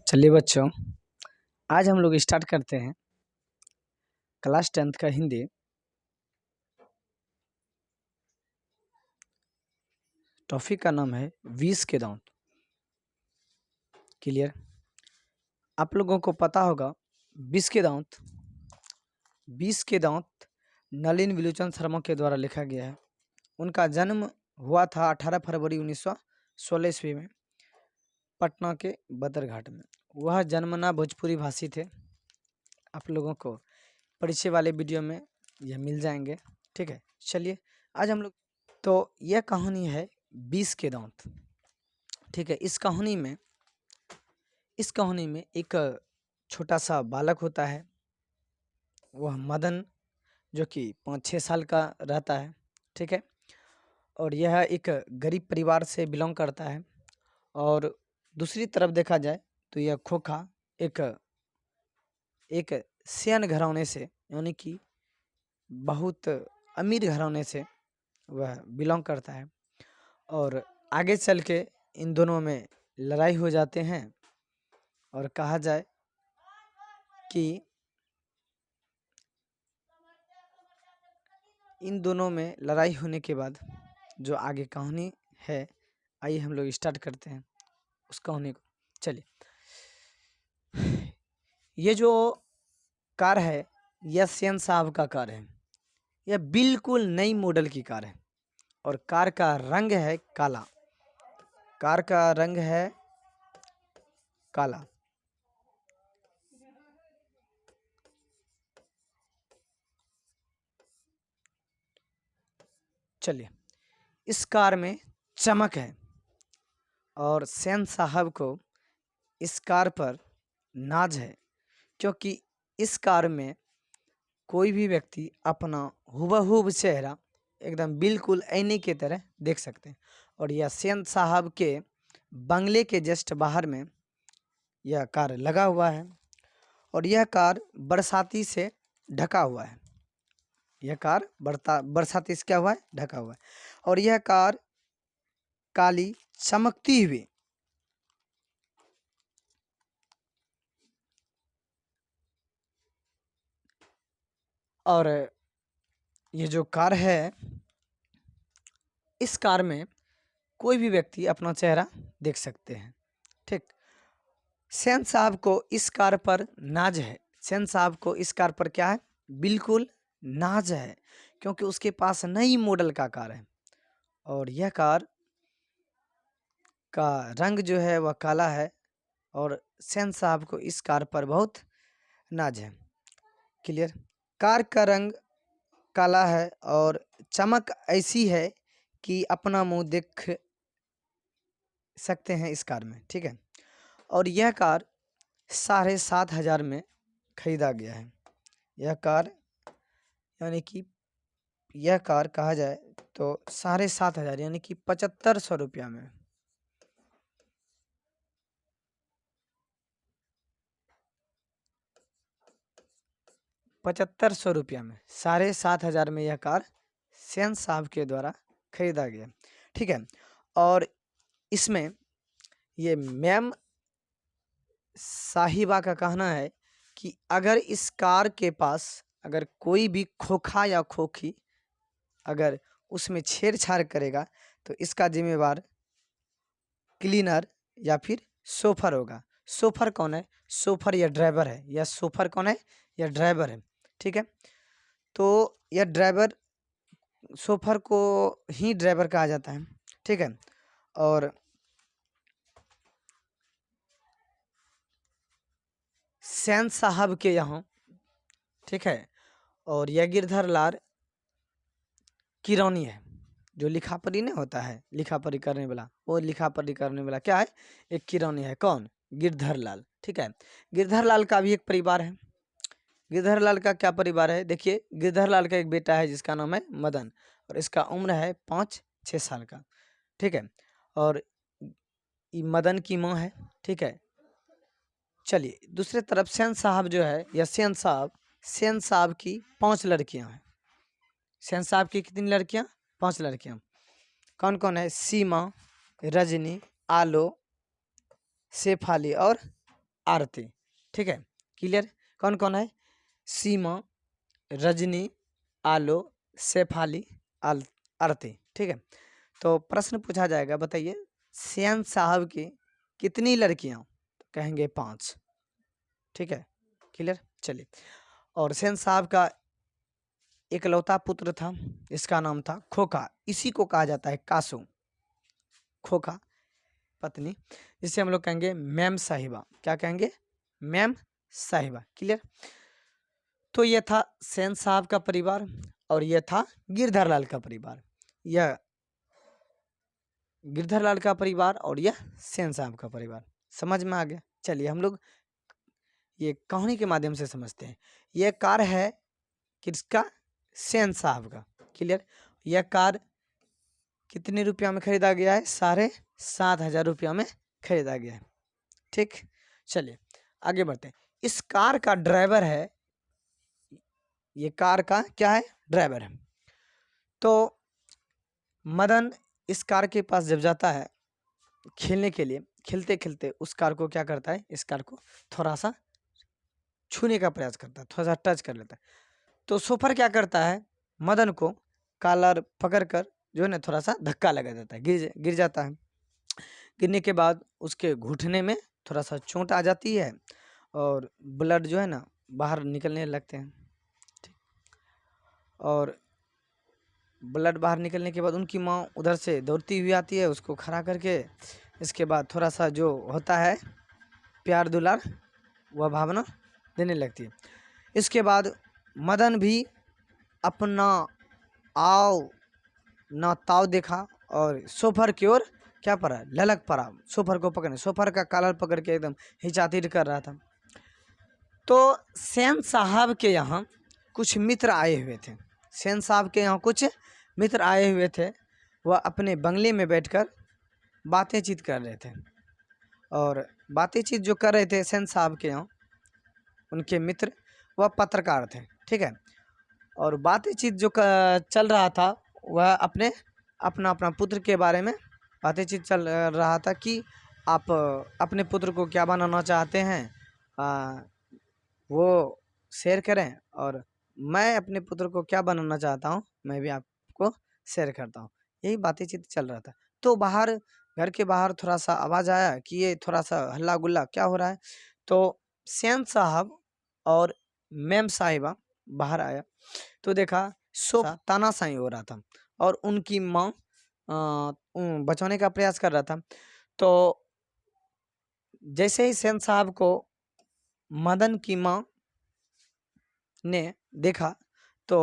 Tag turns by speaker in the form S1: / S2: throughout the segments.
S1: चलिए बच्चों, आज हम लोग स्टार्ट करते हैं क्लास 10th का हिंदी। टॉपिक का नाम है 20 के दांत। क्लियर? आप लोगों को पता होगा 20 के दांत 20 के दांत नलिन विलोचन शर्मा के द्वारा लिखा गया है। उनका जन्म हुआ था 18 फरवरी 1916 ईस्वी में पटना के बदरघाट में। वह जन्मना भोजपुरी भाषी थे। आप लोगों को परिचय वाले वीडियो में यह मिल जाएंगे। ठीक है, चलिए आज हम लोग यह कहानी है 20 के दांत। ठीक है, इस कहानी में एक छोटा सा बालक होता है, वह मदन, जो कि 5-6 साल का रहता है। ठीक है, और यह एक गरीब परिवार से बिलोंग करता है। और दूसरी तरफ देखा जाए तो यह खोखा एक सियान घराने से, यानी कि बहुत अमीर घराने से वह बिलोंग करता है। और आगे चल के इन दोनों में लड़ाई हो जाते हैं। और कहा जाए कि इन दोनों में लड़ाई होने के बाद जो आगे कहानी है, आइए हम लोग स्टार्ट करते हैं उस कहानी को। चलिए, ये जो कार है यह सेन साहब का कार है। यह बिल्कुल नई मॉडल की कार है और कार का रंग है काला। कार का रंग है काला। चलिए, इस कार में चमक है और सेन साहब को इस कार पर नाज है, क्योंकि इस कार में कोई भी व्यक्ति अपना हुबहू चेहरा एकदम बिल्कुल आईने की तरह देख सकते हैं। और यह सेन साहब के बंगले के जस्ट बाहर में यह कार लगा हुआ है। और यह कार बरसाती से ढका हुआ है। यह कार बरसाती से क्या हुआ है? ढका हुआ है। और यह कार काली चमकती हुई और ये जो कार है, इस कार में कोई भी व्यक्ति अपना चेहरा देख सकते हैं। ठीक, सेन साहब को इस कार पर नाज है। सेन साहब को इस कार पर क्या है? बिल्कुल नाज है, क्योंकि उसके पास नई मॉडल का कार है। और यह कार का रंग जो है वह काला है और सेन साहब को इस कार पर बहुत नाज है। क्लियर? कार का रंग काला है और चमक ऐसी है कि अपना मुंह देख सकते हैं इस कार में। ठीक है, और यह कार 7,500 में खरीदा गया है। यह कार यानी कि यह कार कहा जाए तो 7,500 यानी कि 7,500 रुपया में 7,500 रुपया में 7,500 में यह कार सेन साहब के द्वारा खरीदा गया। ठीक है, और इसमें ये मैम साहिबा का कहना है कि अगर इस कार के पास अगर कोई भी खोखा या खोखी अगर उसमें छेड़छाड़ करेगा तो इसका जिम्मेवार क्लीनर या फिर सोफर होगा। सोफर कौन है? सोफर या ड्राइवर है। या सोफर कौन है? या ड्राइवर है। ठीक है, तो यह ड्राइवर, सोफर को ही ड्राइवर कहा जाता है। ठीक है, और सेन साहब के यहाँ, ठीक है, और यह गिरधर लाल किरानी है। जो लिखा पढ़ी नहीं होता है, लिखा पढ़ी करने वाला, वो लिखा पढ़ी करने वाला क्या है? एक किरानी है। कौन? गिरधर लाल। ठीक है, गिरधर लाल का भी एक परिवार है। गिरधर लाल का क्या परिवार है? देखिए, गिरधर लाल का एक बेटा है जिसका नाम है मदन और इसका उम्र है 5-6 साल का। ठीक है, और ये मदन की माँ है। ठीक है, चलिए दूसरे तरफ सेन साहब जो है, या सेन साहब की 5 लड़कियां हैं। सेन साहब की कितनी लड़कियां? 5 लड़कियां। कौन कौन है? सीमा, रजनी, आलो, शेफाली और आरती। ठीक है, क्लियर। कौन कौन है? सीमा, रजनी, आलो, शेफाली, आरती। ठीक है, तो प्रश्न पूछा जाएगा, बताइए सेन साहब की कितनी लड़कियां? तो कहेंगे 5। ठीक है, क्लियर। चलिए, और सेन साहब का इकलौता पुत्र था, इसका नाम था खोखा। इसी को कहा जाता है कासू। खोखा पत्नी, जिसे हम लोग कहेंगे मैम साहिबा। क्या कहेंगे? मैम साहिबा। क्लियर। तो यह था सेन साहब का परिवार और यह था गिरधर लाल का परिवार। यह गिरधर लाल का परिवार और यह सेन साहब का परिवार। समझ में आ गया? चलिए हम लोग ये कहानी के माध्यम से समझते हैं। यह कार है किसका? सेन साहब का। क्लियर। यह कार कितने रुपया में खरीदा गया है? 7,500 रुपया में खरीदा गया है। ठीक, चलिए आगे बढ़ते हैं। इस कार का ड्राइवर है, ये कार का क्या है? ड्राइवर है। तो मदन इस कार के पास जब जाता है खेलने के लिए, खेलते खेलते उस कार को क्या करता है? इस कार को थोड़ा सा छूने का प्रयास करता है, थोड़ा सा टच कर लेता है। तो सोफर क्या करता है? मदन को कॉलर पकड़कर जो है ना थोड़ा सा धक्का लगा देता है, गिर जाता है। गिरने के बाद उसके घुटने में थोड़ा सा चोट आ जाती है और ब्लड जो है ना बाहर निकलने लगते हैं। ठीक, और ब्लड बाहर निकलने के बाद उनकी माँ उधर से दौड़ती हुई आती है, उसको खड़ा करके इसके बाद थोड़ा सा जो होता है प्यार दुलार वह भावना देने लगती है। इसके बाद मदन भी अपना आओ ना ताव देखा और सोफर की ओर क्या पड़ा? ललक पड़ा। सोफर को पकड़ने, सोफर का कॉलर पकड़ के एकदम हिचातीर कर रहा था। तो सेन साहब के यहाँ कुछ मित्र आए हुए थे। सेन साहब के यहाँ कुछ मित्र आए हुए थे। वह अपने बंगले में बैठकर बातें चीत कर रहे थे और बातें चीत जो कर रहे थे सेन साहब के यहाँ उनके मित्र, वह पत्रकार थे। ठीक है, और बातें चीत जो चल रहा था वह अपना अपना पुत्र के बारे में बातें चीत चल रहा था कि आप अपने पुत्र को क्या बनाना चाहते हैं, वो शेयर करें, और मैं अपने पुत्र को क्या बनाना चाहता हूँ मैं भी आपको शेयर करता हूँ। यही बातें चीत चल रहा था। तो बाहर, घर के बाहर थोड़ा सा आवाज़ आया कि ये थोड़ा सा हल्ला गुल्ला क्या हो रहा है। तो सेन साहब और मैम साहिबा बाहर आया तो देखा सोफा तानाशाही हो रहा था और उनकी माँ बचाने का प्रयास कर रहा था। तो जैसे ही सेन साहब को मदन की माँ ने देखा तो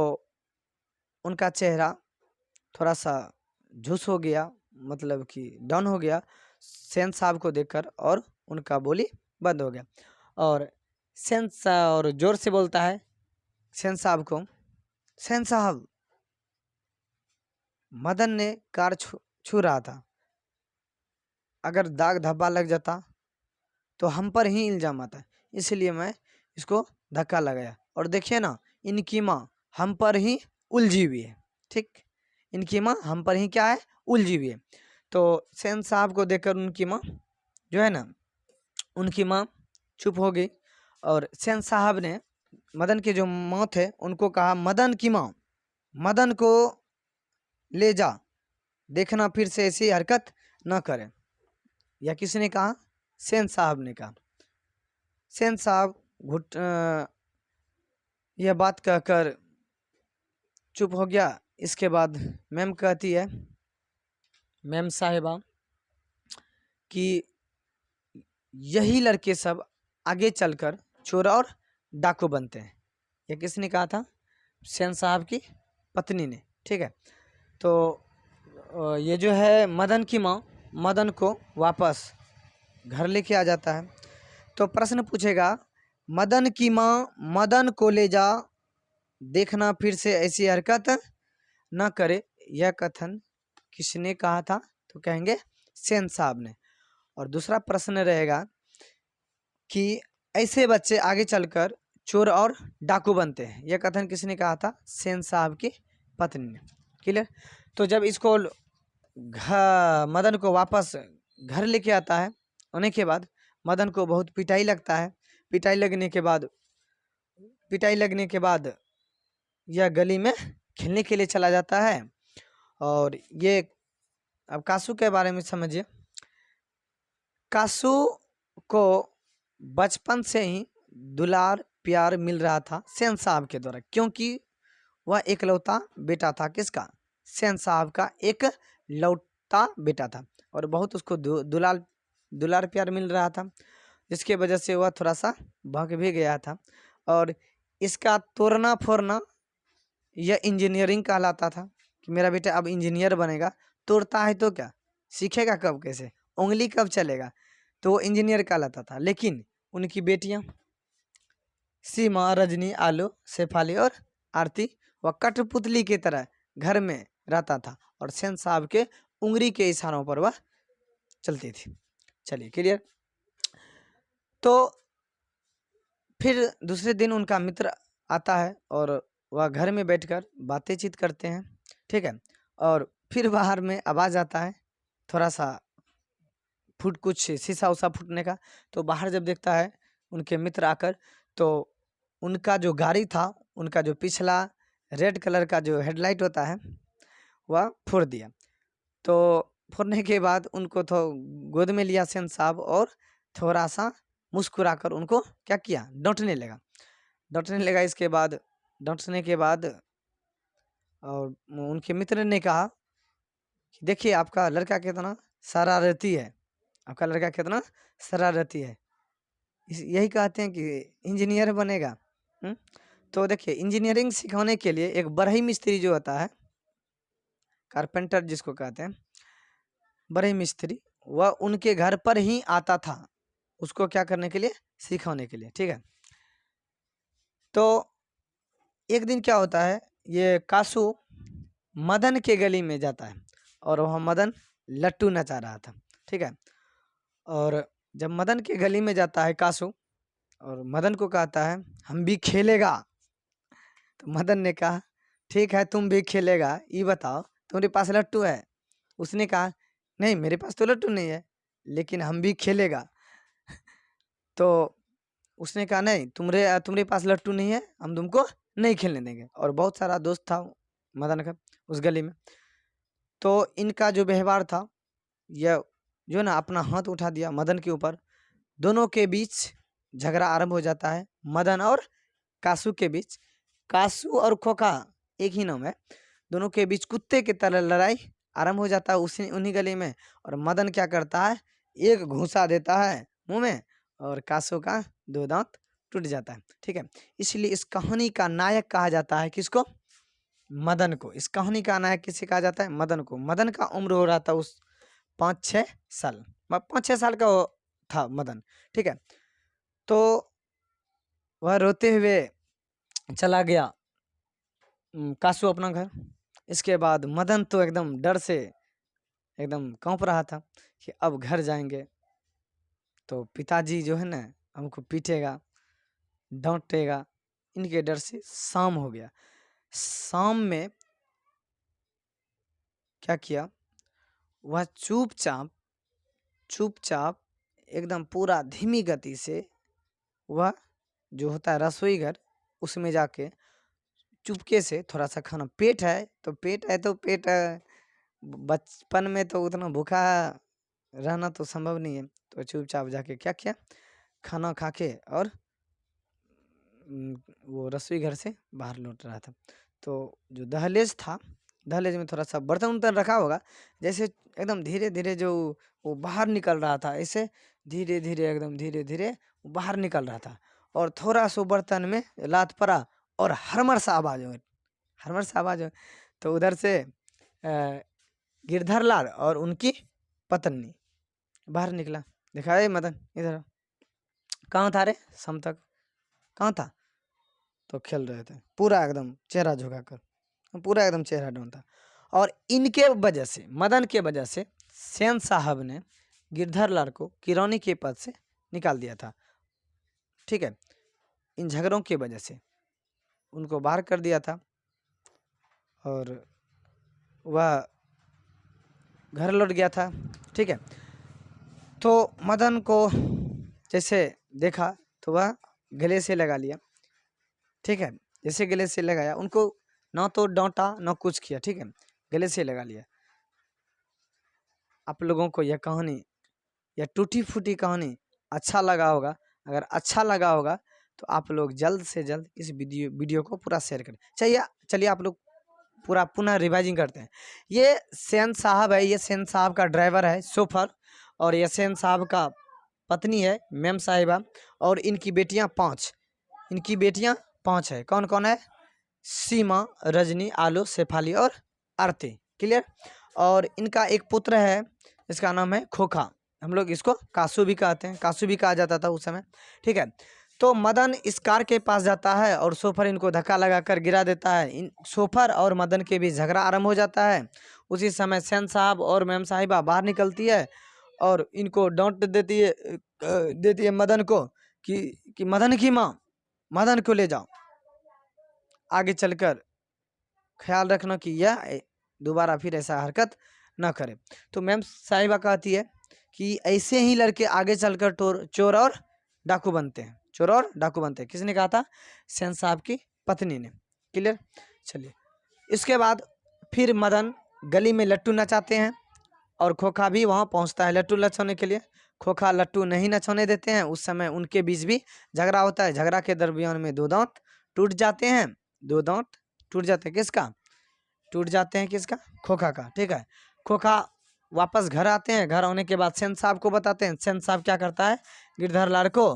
S1: उनका चेहरा थोड़ा सा झुस हो गया, मतलब कि डाउन हो गया सेन साहब को देखकर, और उनका बोली बंद हो गया। और सेन साहब और जोर से बोलता है सेन साहब को, सेन साहब मदन ने कार छू रहा था, अगर दाग धब्बा लग जाता तो हम पर ही इल्जाम आता, इसलिए मैं इसको धक्का लगाया। और देखिए ना इनकी माँ हम पर ही उलझी हुई है। ठीक, इनकी माँ हम पर ही क्या है? उलझी हुई है। तो सेन साहब को देखकर उनकी माँ जो है ना, उनकी माँ चुप हो गई और सेन साहब ने मदन के जो माँ थे उनको कहा, मदन की माँ, मदन को ले जा, देखना फिर से ऐसी हरकत न करे। या किसने कहा? सेन साहब ने कहा। सेन साहब यह बात कहकर चुप हो गया। इसके बाद मैम कहती है, मैम साहिबा, कि यही लड़के सब आगे चलकर चोर और डाकू बनते हैं। यह किसने कहा था? सेन साहब की पत्नी ने। ठीक है, तो ये जो है मदन की माँ मदन को वापस घर लेके आ जाता है। तो प्रश्न पूछेगा, मदन की माँ मदन को ले जा, देखना फिर से ऐसी हरकत न करे। यह कथन किसने कहा था? तो कहेंगे सेन साहब ने। और दूसरा प्रश्न रहेगा कि ऐसे बच्चे आगे चलकर चोर और डाकू बनते हैं। यह कथन किसने कहा था? सेन साहब की पत्नी ने। क्लियर। तो जब इसको मदन को वापस घर लेके आता है, आने के बाद मदन को बहुत पिटाई लगता है। पिटाई लगने के बाद यह गली में खेलने के लिए चला जाता है। और ये अब कासू के बारे में समझिए। कासू को बचपन से ही दुलार प्यार मिल रहा था सेन साहब के द्वारा, क्योंकि वह इकलौता बेटा था। किसका? सेन साहब का एक लौता बेटा था और बहुत उसको दुलार प्यार मिल रहा था, जिसके वजह से वह थोड़ा सा भग भी गया था। और इसका तोड़ना फोड़ना यह इंजीनियरिंग कहलाता था कि मेरा बेटा अब इंजीनियर बनेगा। तोड़ता है तो क्या सीखेगा, कब कैसे उंगली कब चलेगा, तो वो इंजीनियर कहलाता था। लेकिन उनकी बेटियां सीमा, रजनी, आलू, शेफाली और आरती वह कठपुतली की तरह घर में रहता था और सेन साहब के उंगली के इशारों पर वह चलती थी। चलिए क्लियर। तो फिर दूसरे दिन उनका मित्र आता है और वह घर में बैठकर बातचीत करते हैं, ठीक है। और फिर बाहर में आवाज आता है थोड़ा सा कुछ शीशा उसा फूटने का। तो बाहर जब देखता है उनके मित्र आकर, तो उनका जो गाड़ी था, उनका जो पिछला रेड कलर का जो हेडलाइट होता है वह फोड़ दिया। तो फोड़ने के बाद उनको तो गोद में लिया सेन साहब और थोड़ा सा मुस्कुराकर उनको क्या किया, डांटने लगा। इसके बाद डांटने के बाद और उनके मित्र ने कहा कि देखिए आपका लड़का कितना शरारती है, यही कहते हैं कि इंजीनियर बनेगा। तो देखिए इंजीनियरिंग सिखाने के लिए एक बढ़ई मिस्त्री जो होता है, कारपेंटर जिसको कहते हैं, बढ़ई मिस्त्री, वह उनके घर पर ही आता था उसको क्या करने के लिए, सिखाने के लिए, ठीक है। तो एक दिन क्या होता है, ये कासू मदन के गली में जाता है और वह मदन लट्टू नचा रहा था, ठीक है। और जब मदन के गली में जाता है कासू और मदन को कहता है हम भी खेलेगा, तो मदन ने कहा ठीक है तुम भी खेलेगा, ये बताओ तुम्हारे पास लट्टू है? उसने कहा नहीं मेरे पास तो लट्टू नहीं है, लेकिन हम भी खेलेगा। तो उसने कहा नहीं तुम्हारे पास लट्टू नहीं है, हम तुमको नहीं खेलने देंगे। और बहुत सारा दोस्त था मदन का उस गली में। तो इनका जो व्यवहार था, यह जो ना अपना हाथ उठा दिया मदन के ऊपर। दोनों के बीच झगड़ा आरंभ हो जाता है, मदन और कासू के बीच। कासू और खोखा एक ही नाम है, दोनों के बीच कुत्ते की तरह लड़ाई आरंभ हो जाता है उन्हीं गली में। और मदन क्या करता है, एक घूंसा देता है मुंह में और कासू का 2 दांत टूट जाता है, ठीक है। इसलिए इस कहानी का नायक कहा जाता है किसको, मदन को। इस कहानी का नायक किसे कहा जाता है, मदन को। मदन का उम्र हो रहा था उस 5-6 साल, 5-6 साल का था मदन, ठीक है। तो वह रोते हुए चला गया कासू अपना घर। इसके बाद मदन तो एकदम डर से एकदम कांप रहा था कि अब घर जाएंगे तो पिताजी जो है ना हमको पीटेगा, डांटेगा। इनके डर से शाम हो गया। शाम में क्या किया, वह चुपचाप एकदम पूरा धीमी गति से वह जो होता है रसोई घर, उसमें जाके चुपके से थोड़ा सा खाना, पेट है तो पेट बचपन में तो उतना भूखा रहना तो संभव नहीं है। तो चुपचाप जाके क्या किया, खाना खा के और वो रसोई घर से बाहर लौट रहा था। तो जो दहलीज था, दहलीज में थोड़ा सा बर्तन उर्तन रखा होगा, जैसे एकदम धीरे धीरे जो वो बाहर निकल रहा था, ऐसे धीरे धीरे एकदम धीरे धीरे बाहर निकल रहा था। और थोड़ा सो बर्तन में लात पड़ा और हरमर सा आवाज हो। तो उधर से गिरधर लाल और उनकी पत्नी बाहर निकला। देखा ए मदन इधर आ। कहाँ था रे शाम तक, कहाँ था? तो खेल रहे थे, पूरा एकदम चेहरा झुका कर, पूरा एकदम चेहरा डाउन था। और इनके वजह से, मदन के वजह से सेन साहब ने गिरधर लाल को किरानी के पद से निकाल दिया था, ठीक है। इन झगड़ों की वजह से उनको बाहर कर दिया था और वह घर लौट गया था, ठीक है। तो मदन को जैसे देखा तो वह गले से लगा लिया, ठीक है। जैसे गले से लगाया, उनको ना तो डांटा ना कुछ किया, ठीक है, गले से लगा लिया। आप लोगों को यह कहानी, यह टूटी फूटी कहानी अच्छा लगा होगा। अगर अच्छा लगा होगा तो आप लोग जल्द से जल्द इस वीडियो को पूरा शेयर करें। चलिए आप लोग पूरा पुनः रिवाइजिंग करते हैं। ये सेन साहब है, ये सेन साहब का ड्राइवर है शोफर, और ये सेन साहब का पत्नी है मेम साहिबा, और इनकी बेटियां 5, इनकी बेटियां 5 है। कौन कौन है? सीमा, रजनी, आलो, शेफाली और आरती। क्लियर। और इनका एक पुत्र है, इसका नाम है खोखा। हम लोग इसको कासू भी कहते हैं, कासू भी कहा जाता था उस समय, ठीक है। तो मदन इस कार के पास जाता है और सोफर इनको धक्का लगाकर गिरा देता है। इन सोफर और मदन के बीच झगड़ा आरंभ हो जाता है। उसी समय सेन साहब और मैम साहिबा बाहर निकलती है और इनको डांट देती है मदन को कि मदन की माँ, मदन को ले जाओ, आगे चलकर ख्याल रखना कि यह दोबारा फिर ऐसा हरकत ना करे। तो मैम साहिबा कहती है कि ऐसे ही लड़के आगे चलकर चोर और डाकू बनते हैं, चोर और डाकू बनते हैं। किसने कहा था? सेन साहब की पत्नी ने। क्लियर। चलिए, इसके बाद फिर मदन गली में लट्टू नचाते हैं और खोखा भी वहाँ पहुँचता है लट्टू नचाने के लिए। खोखा लट्टू नहीं नचाने देते हैं। उस समय उनके बीच भी झगड़ा होता है। झगड़ा के दरमियान में 2 दांत टूट जाते हैं, 2 दांत टूट जाते हैं। किसका टूट जाते हैं? किसका? खोखा का, ठीक है। खोखा वापस घर आते हैं। घर आने के बाद सेन साहब को बताते हैं। सेन साहब क्या करता है? गिरधर लाल को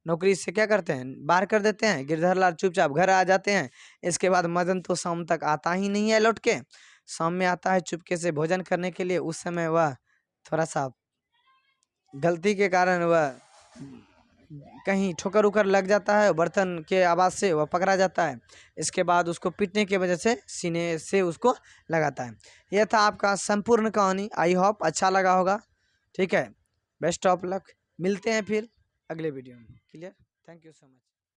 S1: नौकरी से क्या करते हैं? बाहर कर देते हैं। गिरधर लाल चुपचाप घर आ जाते हैं। इसके बाद मदन तो शाम तक आता ही नहीं है लौट के। शाम में आता है चुपके से भोजन करने के लिए। उस समय वह थोड़ा सा गलती के कारण वह कहीं ठोकर उकर लग जाता है, बर्तन के आवाज़ से वह पकड़ा जाता है। इसके बाद उसको पीटने की वजह से सीने से उसको लगाता है। यह था आपका संपूर्ण कहानी। आई होप अच्छा लगा होगा, ठीक है। Best of luck. मिलते हैं फिर अगले वीडियो में। Clear. Thank you so much.